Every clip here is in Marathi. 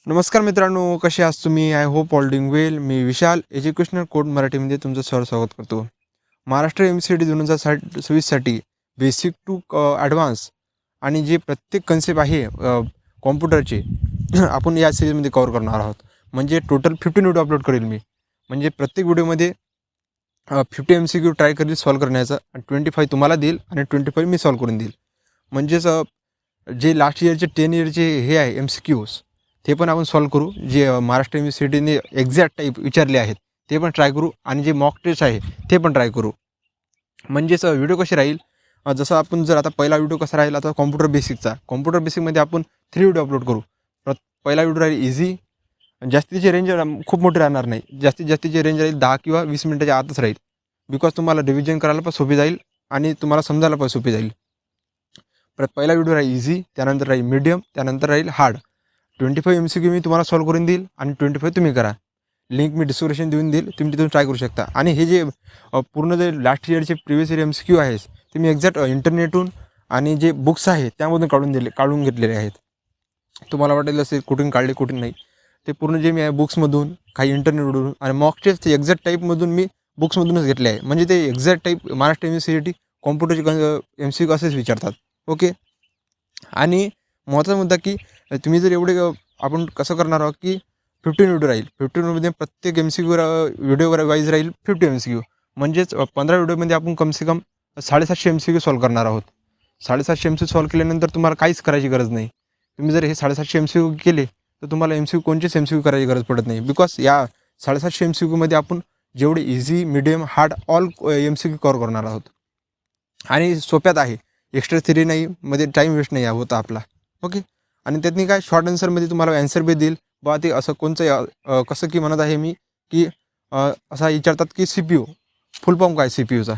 नमस्कार मित्रांनो, कसे आहात तुम्ही? I hope all doing well. मी विशाल एज्युकेशनल कोड मराठीमध्ये तुमचं स्वागत करतो. महाराष्ट्र MCD 2026साठी बेसिक टू ॲडव्हान्स आणि जे प्रत्येक कन्सेप्ट आहे कॉम्प्युटरचे आपण या सिरीजमध्ये कव्हर करणार आहोत. म्हणजे टोटल 15 व्हिडिओ अपलोड करेल मी. म्हणजे प्रत्येक व्हिडिओमध्ये 50 MCQ ट्राय करेल सॉल्व करण्याचा आणि 25 तुम्हाला देईल आणि 25 मी सॉल्व करून देईल. म्हणजेच जे लास्ट इयरचे 10 इयरचे हे आहे MCQs ते पण आपण सॉल्व करू. जे महाराष्ट्र युनिव्हर्सिटीने एक्झॅक्ट टाईप विचारले आहेत ते पण ट्राय करू आणि जे मॉक टेस्ट आहे ते पण ट्राय करू. म्हणजेच व्हिडिओ कशी राहील, जसं आपण जर आता पहिला व्हिडिओ कसा राहील, आता कॉम्प्युटर बेसिकमध्ये आपण 3 व्हिडिओ अपलोड करू. पहिला व्हिडिओ राहील इझी, जास्तीची रेंज खूप मोठी राहणार नाही. जास्तीची रेंज राहील 10 किंवा 20 मिनिटाच्या आतच राहील. बिकॉज तुम्हाला रिव्हिजन करायला पण सोपी जाईल आणि तुम्हाला समजायला पण सोपी जाईल. पहिला व्हिडिओ राहील इझी, त्यानंतर राहील मीडियम, त्यानंतर राहील हार्ड. 25 MCQ मी तुम्हाला सॉल्व करून देईल आणि 25 तुम्ही करा. लिंक मी डिस्क्रिप्शन देऊन देईल, तुम्ही तिथून ट्राय करू शकता. आणि हे जे पूर्ण जे लास्ट इयरचे प्रिव्हियस इयर MCQ आहे ते मी एक्झॅक्ट इंटरनेटहून आणि जे बुक्स आहे त्यामधून काढून घेतलेले आहेत. तुम्हाला वाटेल असेल कुठून काढले कुठून नाही, ते पूर्ण जे मी आहे बुक्समधून, काही इंटरनेटवरून आणि मॉक टेस्ट एक्झॅक्ट टाईपमधून मी बुक्समधूनच घेतले आहे. म्हणजे ते एक्झॅक्ट टाईप महाराष्ट्र युनिव्हर्सिटी कॉम्प्युटरचे MCQ असेच विचारतात. ओके. आणि महत्त्वाचा मुद्दा की तुम्ही जर एवढे आपण कसं करणार आहोत की 15 व्हिडिओ राहील. 15मध्ये प्रत्येक MCQ व्हिडिओ वाईज राहील 50 MCQ. म्हणजेच 15 व्हिडिओमध्ये आपण कमसे कम 750 MCQ सॉल्व करणार आहोत. 750 MCQ सॉल्व केल्यानंतर तुम्हाला काहीच करायची गरज नाही. तुम्ही जर हे 750 MCQ केले तर तुम्हाला कोणतेच MCQ करायची गरज पडत नाही. बिकॉज या 750 MCQमध्ये आपण जेवढे easy, medium, hard all MCQ cover करणार आहोत. आणि सोप्यात आहे, एक्स्ट्रा थिअरी नाही, मध्ये टाईम वेस्ट नाही होता आपला. ओके. आणि त्यातनी काय शॉर्ट आन्सरमध्ये तुम्हाला ॲन्सर बी देईल बा. ते असं कोणचं कसं की म्हणत आहे मी की असा विचारतात की CPU फुल फॉर्म काय CPUचा.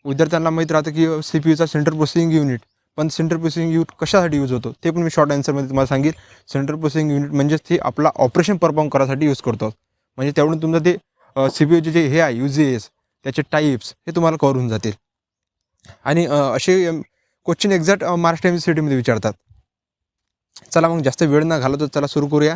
विद्यार्थ्यांना माहीत राहतं की CPUचा सेंट्रल प्रोसेसिंग युनिट. पण सेंट्रल प्रोसेसिंग युनिट कशासाठी यूज होतो ते पण मी शॉर्ट आन्सरमध्ये तुम्हाला सांगेल. सेंट्रल प्रोसेसिंग युनिट म्हणजेच ते आपला ऑपरेशन परफॉर्म करायसाठी यूज करतो. म्हणजे तेवढून तुमचं ते CPUचे जे हे आहे युजेस, त्याचे टाईप्स हे तुम्हाला कव्हर होऊन जातील. आणि असे क्वेश्चन एक्झॅक्ट महाराष्ट्र युनिव्हर्सिटीमध्ये विचारतात. चला मग जास्त वेळ न घालवतो, चला सुरू करूया.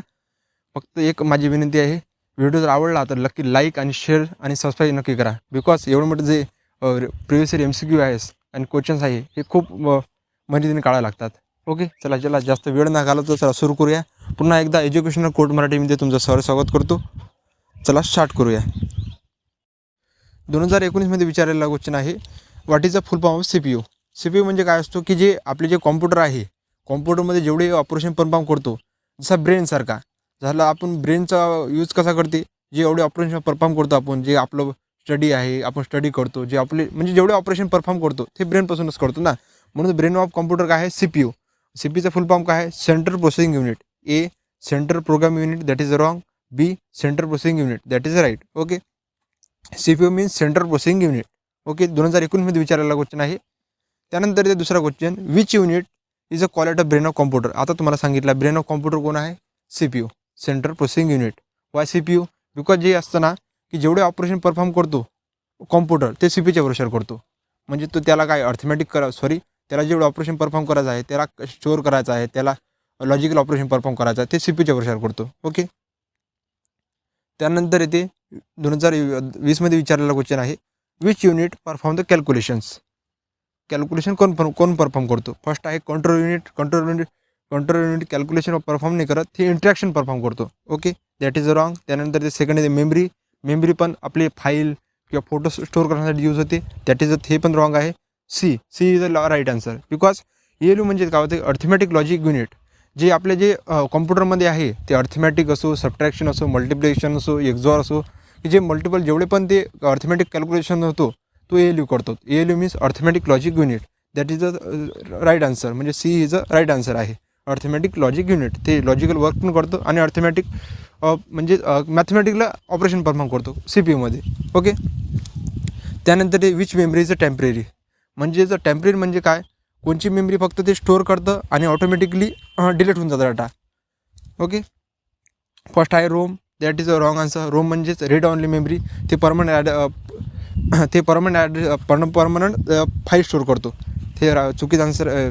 फक्त एक माझी विनंती आहे, व्हिडिओ जर आवडला तर नक्की लाईक आणि शेअर आणि सबस्क्राईब नक्की करा. बिकॉज एवढं मोठं जे प्रिव्हियस इयर MCQ आहे आणि क्वेश्चन्स आहे हे खूप मर्यादेने काढायला लागतात. ओके. चला जास्त वेळ न घालवतो, चला सुरू करूया. पुन्हा एकदा एज्युकेशनल कोड मराठीमध्ये तुमचं स्वागत करतो. चला स्टार्ट करूया. 2019मध्ये विचारलेला क्वेश्चन आहे, what is the full form of CPU म्हणजे काय असतो की जे आपले जे कॉम्प्युटर आहे, कॉम्प्युटरमध्ये जेवढे ऑपरेशन परफॉर्म करतो, जसा ब्रेनसारखा झाला. आपण ब्रेनचा यूज कसा करते, जे एवढे ऑपरेशन परफॉर्म करतो आपण, जे आपलं स्टडी आहे, आपण स्टडी करतो, जे आपले म्हणजे जेवढे ऑपरेशन परफॉर्म करतो ते ब्रेनपासूनच करतो ना. म्हणून ब्रेन ऑफ कॉम्प्युटर काय आहे CPU. CPUचा फुल फॉर्म काय आहे, central processing unit. A central program unit, that is wrong. B central processing unit, that is right. Okay. CPU means central processing unit. Okay. 2019मध्ये विचारलेला क्वेश्चन आहे. त्यानंतर ते दुसरा question, which unit is a called brain of computer. आता तुम्हाला सांगितलं ब्रेन ऑफ कॉम्प्युटर कोण आहे, CPU central processing unit. Why CPU? Because जे असतं ना की जेवढे ऑपरेशन परफॉर्म करतो कॉम्प्युटर ते CPUच्या भरोशावर करतो. म्हणजे तो त्याला काय अर्थमॅटिक त्याला जेवढं ऑपरेशन परफॉर्म करायचं आहे, त्याला स्टोअर करायचं आहे, त्याला लॉजिकल ऑपरेशन परफॉर्म करायचं आहे, ते CPUच्या भरोशावर करतो. ओके. त्यानंतर येते 2020मध्ये विचारलेला क्वेश्चन आहे, which unit perform the calculation कोण परफॉर्म करतो. फर्स्ट आहे कंट्रोल युनिट कॅल्क्युलेशन परफॉर्म नाही करत, हे इंट्रॅक्शन परफॉर्म करतो. ओके. That is wrong. त्यानंतर ते सेकंड आहे मेमरी पण आपले फाईल किंवा फोटो स्टोअर करण्यासाठी यूज होते, दॅट इज हे पण रॉंग आहे. C is the right answer. Because ALU म्हणजे काय होते, अर्थमॅटिक लॉजिक युनिट. जे आपले जे कॉम्प्युटरमध्ये आहे ते अर्थमॅटिक असो, सबट्रॅक्शन असो, मल्टिप्लिकेशन असो, एक्झॉर असो, की जे मल्टिपल जेवढे पण ते अर्थमॅटिक कॅल्क्युलेशन होतो तो ALU करतो. ALU means arithmetic logic unit, that is the right answer. म्हणजे C is a right answer आहे. अर्थमॅटिक लॉजिक युनिट ते लॉजिकल वर्क पण करतो आणि अर्थमॅटिक म्हणजे मॅथमॅटिकला ऑपरेशन परफॉर्म करतो CPUमध्ये. ओके. त्यानंतर ते which memory is a temporary. म्हणजे जर टेम्पररी म्हणजे काय, कोणची मेमरी फक्त ते स्टोअर करतं आणि ऑटोमॅटिकली डिलीट होऊन जातं डाटा. ओके. फर्स्ट आहे ROM, that is a wrong answer. ROM म्हणजेच रीड ऑनली मेमरी. ते परमनंट फाईल स्टोअर करतो. ते चुकीचं आन्सर.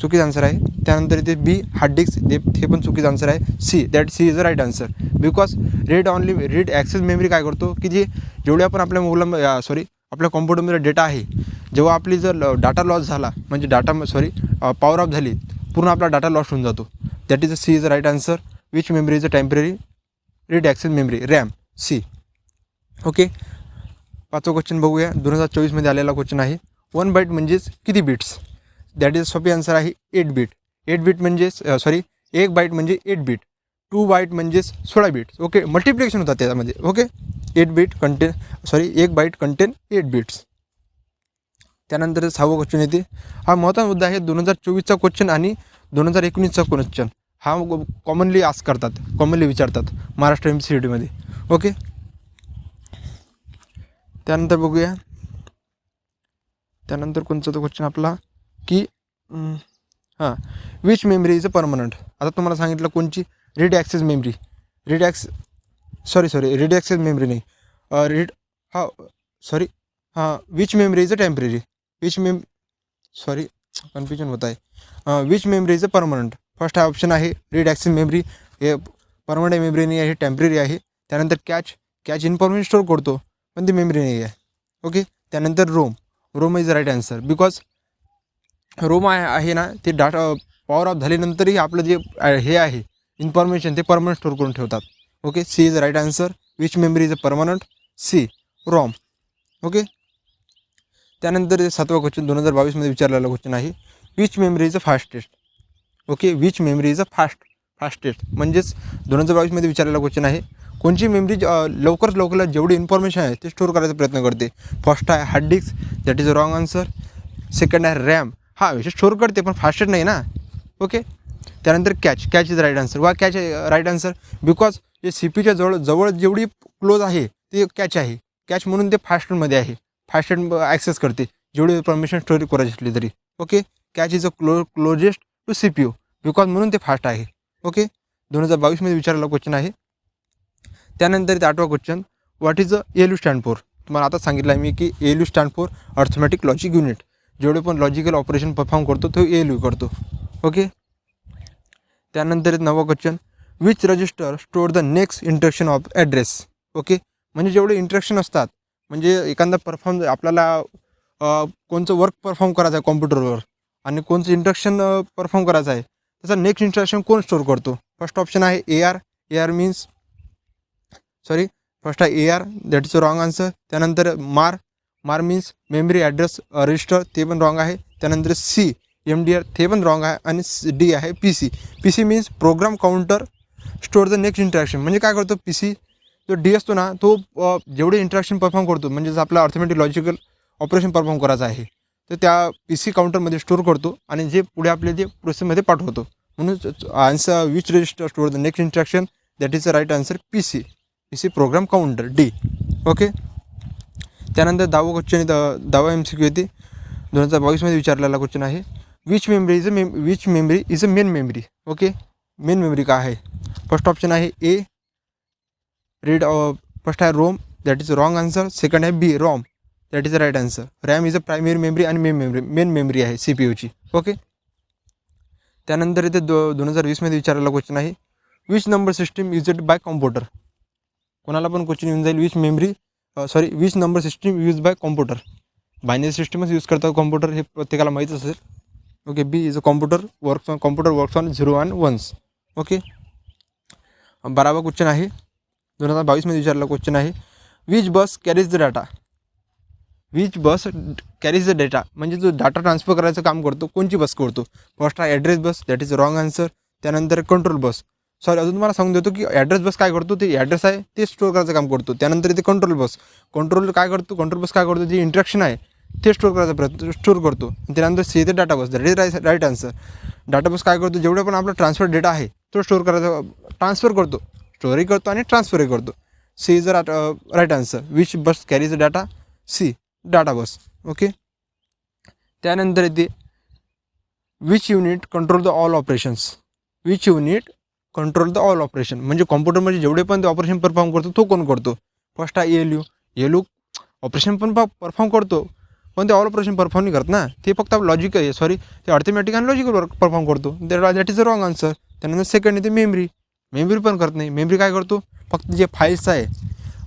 चुकीचं आन्सर आहे. त्यानंतर इथे बी हार्ड डिस्क हे पण चुकीचं आन्सर आहे. C is the right answer. Because read access memory काय करतो की जेवढे आपण आपल्या मोबाईलला आपल्या कॉम्प्युटरमध्ये डेटा आहे, जेव्हा आपली जर डाटा लॉस झाला म्हणजे पॉवर ऑफ झाली, पूर्ण आपला डाटा लॉस होऊन जातो. That is C is the right answer. Which memory is a temporary read access memory? RAM. C. Okay. 5वा क्वेश्चन बघूया. 2024 आलेला क्वेश्चन आहे. 1 बाईट म्हणजेच किती बिट्स? दॅट इज सोपी आन्सर आहे 8 बीट. 8 बीट म्हणजेच 1 बाईट म्हणजे 8 बीट. 2 बाईट म्हणजेच 16 बीट्स. ओके. मल्टिप्लिकेशन होतात त्यामध्ये. ओके. 1 byte contain 8 bits. त्यानंतर 6वा क्वेश्चन येते. हा महत्त्वाचा मुद्दा आहे. 2024चा क्वेश्चन आणि 2019चा क्वेश्चन हा कॉमनली विचारतात महाराष्ट्र MCETमध्ये. ओके. त्यानंतर बघूया. त्यानंतर कोणचा तो क्वेश्चन आपला की which memory is a permanent. आता तुम्हाला सांगितलं कोणची? रीड ॲक्सेस मेमरी नाही. Which memory is a temporary. Confusion होत आहे. Which memory is a permanent. First हा ऑप्शन आहे रीड ॲक्सेस मेमरी. हे परमनंट मेमरी नाही आहे, टेम्पररी आहे. त्यानंतर कॅच इन्फॉर्मेशन स्टोअर करतो पण ती मेमरी नाही आहे. ओके. त्यानंतर ROM is the right answer. Because ROM आहे ना, ते डाटा पॉवर ऑफ झाल्यानंतरही आपलं जे हे आहे इन्फॉर्मेशन ते परमनंट स्टोअर करून ठेवतात. Okay. C is the right answer. Which memory is a permanent? C, ROM. Okay. त्यानंतर 7वा क्वेश्चन 2022 विचारलेला क्वेश्चन आहे. Which memory is a fastest. Okay. Which memory is a fastest म्हणजेच 2022 विचारलेला क्वेश्चन आहे. कोणची मेमरी लवकर जेवढी इन्फॉर्मेशन आहे ते स्टोअर करायचा प्रयत्न करते? फर्स्ट आहे hard disk. That is a wrong answer. Second आहे रॅम. हा विशेष स्टोअर करते पण फास्टेस्ट नाही ना. ओके. त्यानंतर कॅच इज राईट आन्सर. वा कॅच राईट आन्सर. बिकॉज जे CPUच्या जवळ जेवढी क्लोज आहे ते कॅच आहे. कॅच म्हणून ते फास्टेस्टमध्ये आहे. फास्टेस्ट ॲक्सेस करते जेवढी इन्फॉर्मेशन स्टोअर करायची असली तरी. Okay. Cache is a closest to CPU because म्हणून ते फास्ट आहे. ओके. 2022 विचारलेला क्वेश्चन आहे. त्यानंतर 8वा question. What is a ALU stand for. तुम्हाला आता सांगितलं आहे मी की ALU stand for arithmetic logic unit. जेवढे पण लॉजिकल ऑपरेशन परफॉर्म करतो तो ALU करतो. ओके. त्यानंतर 9वा question. Which register store the next instruction of address. Okay. म्हणजे जेवढे इंस्ट्रक्शन असतात म्हणजे एखादा आपल्याला कोणचं वर्क परफॉर्म करायचं आहे कॉम्प्युटरवर आणि कोणचं इंस्ट्रक्शन परफॉर्म करायचं आहे त्याचा नेक्स्ट इंस्ट्रक्शन कोण स्टोअर करतो? फर्स्ट ऑप्शन आहे AR मीन्स फर्स्ट आहे AR. That is a wrong answer. त्यानंतर मार मीन्स मेमरी ॲड्रेस रजिस्टर, ते पण रॉंग आहे. त्यानंतर MDR ते पण रॉंग आहे. आणि D आहे PC means program counter store the next interaction. म्हणजे काय करतो PC जो D असतो ना तो जेवढे इंट्रॅक्शन परफॉर्म करतो म्हणजेच आपला अर्थमॅटिक लॉजिकल ऑपरेशन परफॉर्म करायचं आहे तर त्या PC काउंटरमध्ये स्टोअर करतो आणि जे पुढे आपले जे प्रोसेसमध्ये पाठवतो. म्हणून answer which register store the next instruction. That is the right answer. PC program counter D. Okay. त्यानंतर 10वा क्वेश्चन 10वा MCQ येते. 2022 विचारलेला क्वेश्चन आहे. Which memory is a main memory. Okay. Main memory काय आहे? फर्स्ट ऑप्शन आहे A रीड. फर्स्ट आहे ROM. That is wrong answer. Second आहे B ROM. That is the right answer. RAM is a primary memory आणि मेन मेमरी आहे CPUची. ओके. त्यानंतर इथे 2020 विचारलेला क्वेश्चन आहे. Which number system used by computer. कोणाला पण क्वेश्चन येऊन जाईल. Which number system use by computer. Binary सिस्टमच यूज करतात कॉम्प्युटर हे प्रत्येकाला माहीत असेल. Okay. B is a computer works on 0 and 1s. Okay. 12वा क्वेश्चन आहे 2022 विचारलेला क्वेश्चन आहे. Which bus carries the data. म्हणजे जो डाटा ट्रान्सफर करायचं काम करतो कोणची बस करतो? फर्स्ट आहे address bus. That is wrong answer. त्यानंतर कंट्रोल बस. अजून तुम्हाला सांगून देतो की ॲड्रेस बस काय करतो? ते ॲड्रेस आहे ते स्टोअर करायचं काम करतो. त्यानंतर इथे कंट्रोल बस काय करतो? जे इंट्रॅक्शन आहे ते स्टोअर करतो. त्यानंतर C इथे data bus. That is right answer. Data bus काय करतो? जेवढे पण आपला ट्रान्सफर डेटा आहे तो ट्रान्सफर करतो. स्टोअरही करतो आणि ट्रान्सफरही करतो. C is right answer. Which bus carries data? C data bus. Okay. त्यानंतर येते which unit control the all operations. म्हणजे कॉम्प्युटरमध्ये जेवढे पण ते ऑपरेशन परफॉर्म करतो तो कोण करतो? फर्स्ट आहे ALU ऑपरेशन पण परफॉर्म करतो पण ते ऑल ऑपरेशन परफॉर्म नाही करत ना, ते फक्त लॉजिक आहे, सॉरी ते अर्थमॅटिक आणि लॉजिकल वर्क परफॉर्म करतो. That is a wrong answer. त्यानंतर सेकंड येते मेमरी पण करत नाही. मेमरी काय करतो, फक्त जे फाईल्स आहे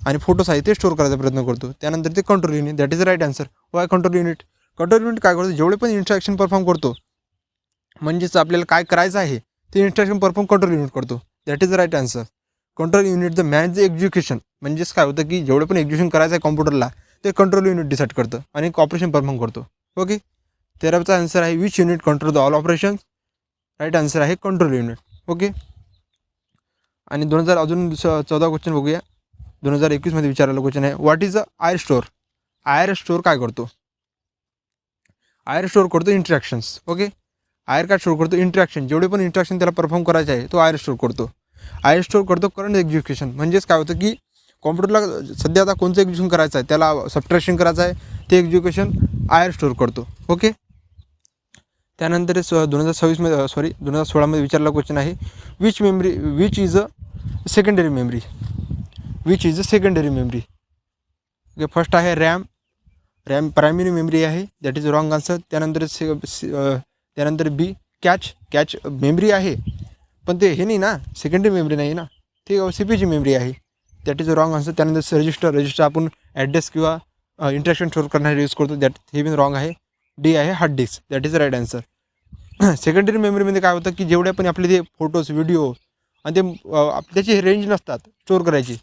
आणि फोटोज आहे ते स्टोअर करायचा प्रयत्न करतो. त्यानंतर ते control unit, that is the right answer. Why control unit काय करतो, जेवढे पण इन्स्ट्रक्शन परफॉर्म करतो, म्हणजेच आपल्याला काय करायचं आहे ते इन्स्ट्रक्शन परफॉर्म कंट्रोल युनिट करतो. That is the right answer. Control unit the manage the execution, म्हणजेच काय होतं की जेवढे पण एक्झिक्युशन करायचं आहे कॉम्प्युटरला ते कंट्रोल युनिट डिसाईड करतं आणि ऑपरेशन परफॉर्म करतो. ओके, 13चा आन्सर आहे which unit control the all operation. Right answer आहे कंट्रोल युनिट. ओके, आणि 2000 अजून 14 क्वेश्चन बघूया. 2021 विचारलेला क्वेश्चन आहे, what is a IR store. IR store काय करतो, आयर स्टोअर करतो इंट्रॅक्शन्स. ओके, आयर काय स्टोअर करतो, इंट्रॅक्शन, जेवढे पण इंट्रॅक्शन त्याला परफॉर्म करायचे आहे तो आयर स्टोअर करतो. आयर स्टोअर करतो करंट एक्झिक्युशन, म्हणजेच काय होतं की कॉम्प्युटरला सध्या आता कोणतं एक्झिक्युशन करायचं आहे, त्याला सबट्रॅक्शन करायचं आहे, ते एक्झिक्युशन आयर स्टोअर करतो. ओके, त्यानंतर 2016 विचारला क्वेश्चन आहे, which is a secondary memory. Okay, first आहे रॅम प्रायमरी मेमरी आहे, दॅट इज रॉंग आन्सर. त्यानंतर बी कॅच मेमरी आहे, पण ते हे नाही ना, सेकंडरी मेमरी नाही ना, ते CPUची मेमरी आहे, दॅट इज रॉंग आन्सर. त्यानंतर रजिस्टर आपण ॲड्रेस किंवा इंट्रॅक्शन स्टोअर करण्यासाठी यूज करतो, दॅट हे पण रॉंग आहे. डी आहे hard disk, that is right answer. Secondary मेमरीमध्ये काय होतं की जेवढे पण आपले ते फोटोज व्हिडिओ आणि ते त्याची रेंज नसतात स्टोअर करायची,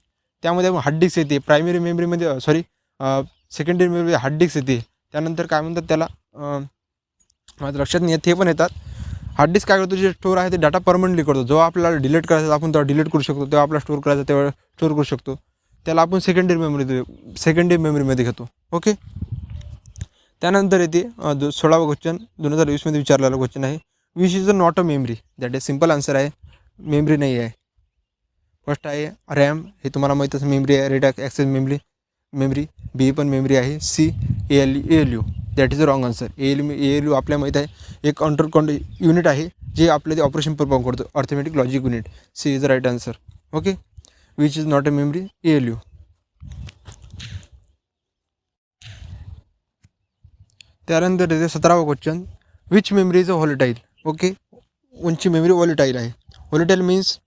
त्यामध्ये हार्ड डिस्क येते. प्रायमरी मेमरीमध्ये सेकंडरी मेमरी हार्ड डिस्क येते. त्यानंतर काय म्हणतात त्याला, माझ्या लक्षात नाही येत, हे पण येतात. हार्ड डिस्क काय करतो, जे स्टोअर आहे ते डाटा परमनंटली करतो. जेव्हा आपल्याला डिलीट करायचं आपण तेव्हा डिलीट करू शकतो, तेव्हा आपला स्टोअर करायचा तेव्हा स्टोअर करू शकतो. त्याला आपण सेकंडरी मेमरीमध्ये घेतो. ओके, त्यानंतर येते 16वा क्वेश्चन 2020 विचारलेला क्वेश्चन आहे, which is a not a memory. That is simple answer आहे, मेमरी नाही आहे. फर्स्ट आहे रॅम, हे तुम्हाला माहीत असं मेमरी आहे, रेट ॲक्सेस मेमरी. बी पण मेमरी आहे. C ALU, that is a wrong answer. ALU आपल्याला माहीत आहे एक कंट्रोल युनिट आहे जे आपले ते ऑपरेशन परफॉर्म करतो, arithmetic logic unit. C is the right answer. Okay, which is not a memory, ALU. त्यानंतर येते 17वा question, which memory is a volatile. Okay, कोणची मेमरी व्हॉलेटाईल आहे. व्हॉलेटाईल मीन्स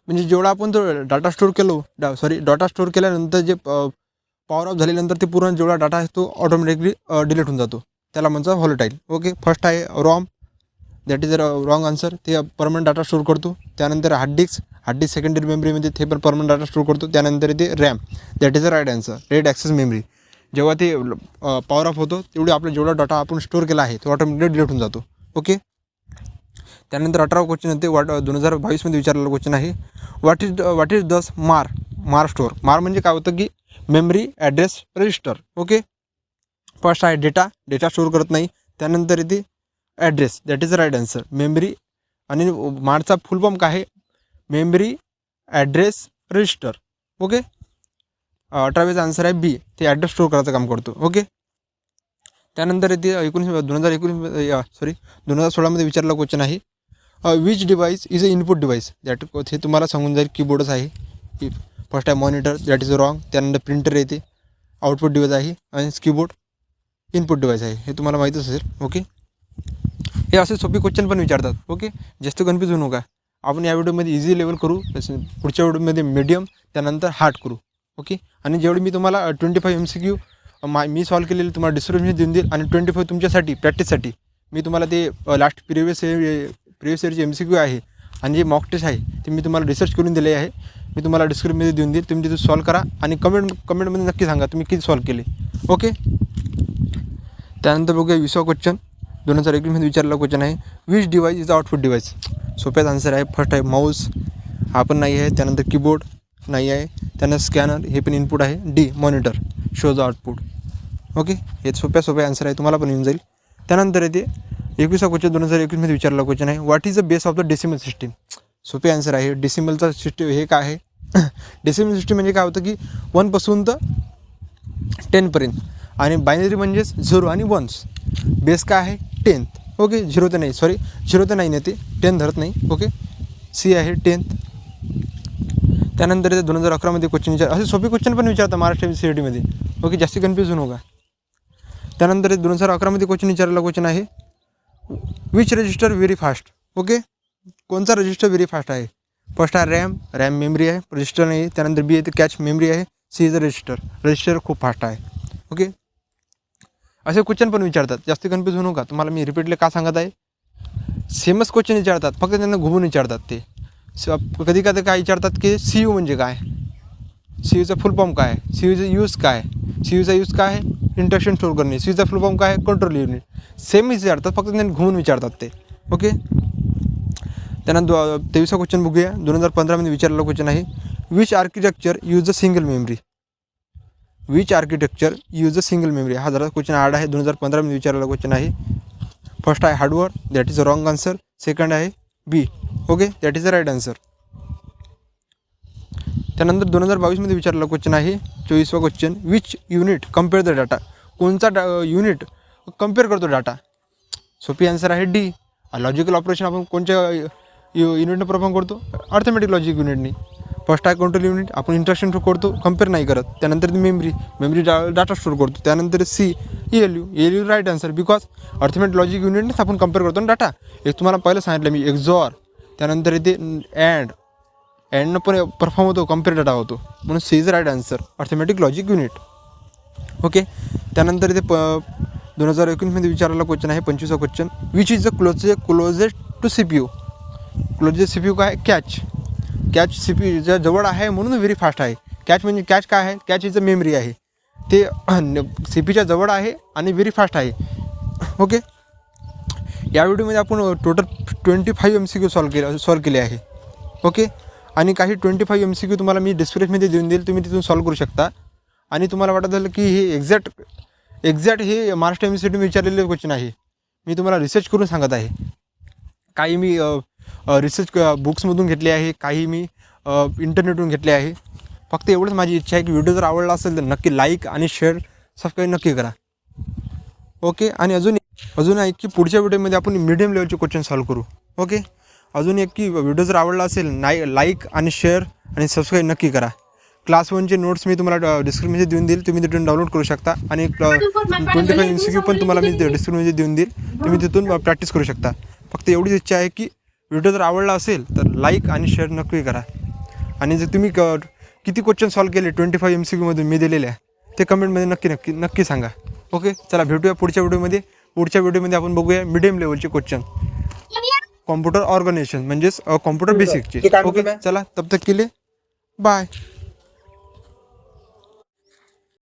म्हणजे जेवढा आपण तो डाटा स्टोअर केल्यानंतर जे पॉवर ऑफ झाल्यानंतर ते पूर्ण जेवढा डाटा आहे तो ऑटोमॅटिकली डिलीट होऊन जातो, त्याला म्हणतात व्हॉलेटाईल. ओके, फर्स्ट आहे ROM, that is wrong answer, ते परमनंट डाटा स्टोअर करतो. त्यानंतर हार्ड डिस्क सेकंडरी मेमरीमध्ये ते पण परमनंट डाटा स्टोअर करतो. त्यानंतर ते RAM, that is a right answer. Rate access memory, जेव्हा ते पॉवर ऑफ होतो तेवढी आपला जेवढा डाटा आपण स्टोअर केला आहे तो ऑटोमॅटिकली डिलीट होऊन जातो. ओके, त्यानंतर 18वा क्वेश्चन येते 2022 विचारलेला क्वेश्चन आहे, व्हॉट इज दस मार स्टोअर. मार म्हणजे काय होतं की memory address register. Okay, first आहे डेटा स्टोअर करत नाही. त्यानंतर येते address, that is right answer. Memory आणि मारचा फुल फॉर्म काय आहे, मेमरी ॲड्रेस रजिस्टर. ओके, 18वा आन्सर आहे बी, ते ॲड्रेस स्टोअर करायचं काम करतो. ओके, त्यानंतर येते 2016 विचारलेला क्वेश्चन आहे, which device is a input device. That हे तुम्हाला सांगून जाईल कीबोर्डच आहे. फर्स्ट आहे मॉनिटर, दॅट इज रॉंग. त्यानंतर प्रिंटर येते, आउटपुट डिवाइस आहे. आणि कीबोर्ड इनपुट डिवाइस आहे, हे तुम्हाला माहीतच असेल. ओके, हे असे सोपे क्वेश्चन पण विचारतात. ओके, जास्त कन्फ्यूज होऊ नका. आपण या व्हिडिओमध्ये इझी लेवल करू, पुढच्या व्हिडिओमध्ये मीडियम, त्यानंतर हार्ड करू. ओके, आणि जेवढी मी तुम्हाला 25 MCQ मी सॉल्व केलेले तुम्हाला डिस्क्रिप्शन देऊन देईल, आणि 25 तुमच्यासाठी प्रॅक्टिससाठी मी तुम्हाला ते लास्ट प्रिव्हियस इयरचे MCQ आहे आणि जे मॉक टेस्ट आहे ते मी तुम्हाला रिसर्च करून दिले आहे. मी तुम्हाला डिस्क्रिप्शनमध्ये देऊन देईल, तुम्ही तिथे सॉल्व करा आणि कमेंटमध्ये नक्की सांगा तुम्ही किती सॉल्व केले. ओके, त्यानंतर बघूया 20वा क्वेश्चन 2021 विचारलेला क्वेश्चन आहे, which device is output device. सोप्याच आन्सर आहे. फर्स्ट आहे माऊस, हा पण नाही आहे. त्यानंतर कीबोर्ड नाही आहे. त्यानंतर स्कॅनर, हे पण इनपुट आहे. D monitor, shows output. Okay, हे सोप्या आन्सर आहे, तुम्हाला पण येऊन जाईल. त्यानंतर येते 21वा क्वेश्चन 2021 विचारलेला क्वेश्चन आहे, what is the base of the decimal system. सोपे आन्सर आहे. डेसिमलचा सिस्टीम हे काय आहे, डेसिमल सिस्टीम म्हणजे काय होतं की 1 पासून तर 10पर्यंत, आणि बायनरी म्हणजेच 0 आणि 1s. बेस काय आहे 10th. ओके, 0 ते 9 येते, 10 धरत नाही. ओके, सी आहे 10th. त्यानंतर येते 2011 क्वेश्चन असे सोपे क्वेश्चन पण विचारतात महाराष्ट्र MCERT मध्ये. ओके, जास्त कन्फ्यूज होऊ नका. त्यानंतर 2011मध्ये क्वेश्चन विचारलेला क्वेश्चन आहे, which register very fast. Okay, कोणचा रजिस्टर व्हेरी फास्ट आहे? फर्स्ट आहे रॅम मेमरी आहे, रजिस्टर नाही. त्यानंतर बी आहे ते कॅच मेमरी आहे. सी इज रजिस्टर खूप फास्ट आहे. ओके, असे क्वेश्चन पण विचारतात, जास्त कन्फ्यूज होऊ नका. तुम्हाला मी रिपीटली का सांगत आहे, सेमच क्वेश्चन विचारतात, फक्त त्यांना घुमून विचारतात. ते कधी कधी काय विचारतात की सी यू म्हणजे काय, सी यूचा फुल फॉर्म काय, सी यूचा यूज काय, सी यूचा यूज काय आहे, इंस्ट्रक्शन स्टोअर करणे. सी यूचा फुल फॉर्म काय आहे, कंट्रोल युनिट. सेम विचारतात, फक्त त्यांनी घुमून विचारतात ते. ओके, त्यानंतर 23वा क्वेश्चन बघूया. 2015मध्ये विचारलेला क्वेश्चन आहे, which architecture use a single memory. Which architecture use a single memory. हा जरा क्वेश्चन हार्ड आहे, 2015मध्ये विचारलेला क्वेश्चन आहे. फर्स्ट आहे hardware, that is a wrong answer. Second आहे B. Okay, that is a right answer. त्यानंतर 2022मध्ये विचारलेला क्वेश्चन आहे, 24वा question, which unit compare the data. कोणता युनिट कम्पेअर करतो डाटा. सोपी आन्सर आहे डी. लॉजिकल ऑपरेशन आपण कोणत्या युनिटनं परफॉर्म करतो, अर्थमॅटिक लॉजिक युनिटनी. फर्स्ट आहे कंट्रोल युनिट, आपण इंस्ट्रक्शन करतो, कम्पेअर नाही करत. त्यानंतर मेमरी डाटा स्टोअर करतो. त्यानंतर C ELU right answer, because arithmetic logic युनिटनेच आपण कम्पेअर करतो ना डाटा. एक तुम्हाला पहिलं सांगितलं मी, एक्झॉर. त्यानंतर इथे अँडनं पण परफॉर्म होतो, कम्पेअर डाटा होतो, म्हणून C is right answer, arithmetic logic unit. Okay, त्यानंतर इथे 2019मध्ये विचारलेला क्वेश्चन आहे, 25वा question, which is the closest to CPU. Closest CPU काय, कॅच CPU जवळ आहे म्हणून व्हेरी फास्ट आहे. कॅच म्हणजे कॅच काय आहे, कॅच इज अ मेमरी आहे, ते CPच्या जवळ आहे आणि व्हेरी फास्ट आहे. ओके, या व्हिडिओमध्ये आपण टोटल 25 MCQ सॉल्व केले आहे. ओके, आणि काही 25 MCQ तुम्हाला मी डिस्क्रिप्शनमध्ये देऊन देईल, तुम्ही तिथून सॉल्व करू शकता. आणि तुम्हाला वाटत झालं की हे एक्झॅक्ट हे महाराष्ट्र युनिव्हर्सिटीने विचारलेले क्वेश्चन आहे, मी तुम्हाला रिसर्च करून सांगत आहे. काही मी रिसर्च बुक्समधून घेतले आहे, काही मी इंटरनेटवरून घेतले आहे. फक्त एवढंच माझी इच्छा आहे की व्हिडिओ जर आवडला असेल तर नक्की लाईक आणि शेअर सबस्क्राईब नक्की करा. ओके, आणि अजून एक की पुढच्या व्हिडिओमध्ये आपण मीडियम लेवलचे क्वेश्चन सॉल्व करू. ओके, अजून एक की व्हिडिओ जर आवडला असेल लाईक आणि शेअर आणि सबस्क्राईब नक्की करा. क्लास 1चे नोट्स मी तुम्हाला डिस्क्रिप्शनमध्ये देऊन देईल, तुम्ही तिथून डाउनलोड करू शकता. आणि 25 MCQ पण तुम्हाला मी डिस्क्रिप्शनमध्ये देऊन देईल, तुम्ही तिथून प्रॅक्टिस करू शकता. फक्त एवढीच इच्छा आहे की व्हिडिओ जर आवडला असेल तर लाईक आणि शेअर नक्की करा. आणि जर तुम्ही किती क्वेश्चन सॉल्व केले 25 MCQमधून मी दिलेल्या, ते कमेंटमध्ये नक्की सांगा. ओके, चला भेटूया पुढच्या व्हिडिओमध्ये. पुढच्या व्हिडिओमध्ये आपण बघूया मीडियम लेवलचे क्वेश्चन, कॉम्प्युटर ऑर्गनायझेशन म्हणजेच कॉम्प्युटर बेसिकचे. ओके, चला तब तक के लिए बाय.